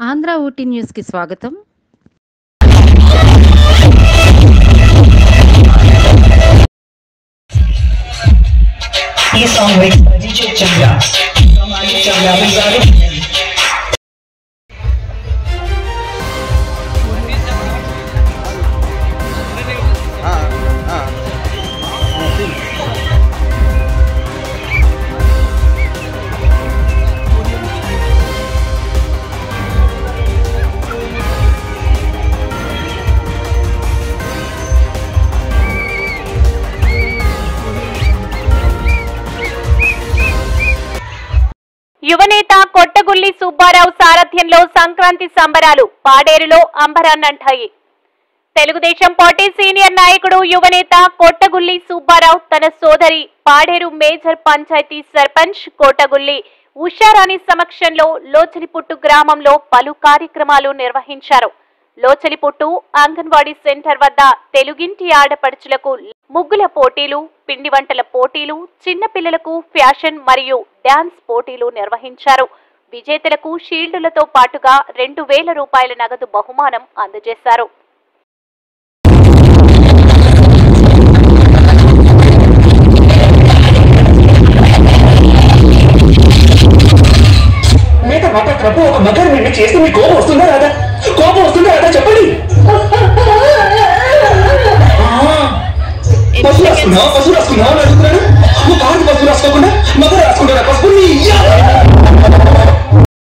ఆంధ్ర ఊటీ న్యూస్కి స్వాగతం. ఈ song with DJ Chandra from Ali Chandra Bizarre. యువనేత కొట్టగుల్లి సుబ్బారావు సారథ్యంలో సంక్రాంతి సంబరాలు పాడేరులో అంబరాన్నంటాయి. తెలుగుదేశం పార్టీ సీనియర్ నాయకుడు యువనేత కొట్టగుల్లి సుబ్బారావు తన సోదరి పాడేరు మేజర్ పంచాయతీ సర్పంచ్ కొట్టగుల్లి ఉషారాణి సమక్షంలో లోచలిపుట్టు గ్రామంలో పలు కార్యక్రమాలు నిర్వహించారు. లోచలిపుట్టు అంగన్వాడీ సెంటర్ వద్ద తెలుగింటి ఆడపడుచులకు ముగ్గుల పోటీలు, పిండి వంటల పోటీలు, చిన్నపిల్లలకు ఫ్యాషన్ మరియు డాన్స్ పోటీలు నిర్వహించారు. విజేతలకు షీల్డులతో పాటుగా 2000 రూపాయల నగదు బహుమానం అందజేశారు. పశువు రాసుకున్నావు అని అడుగుతున్నాను. నువ్వు కాదు పశువు రాసుకోకుండా మగ రాసుకుంటారా? పశువుని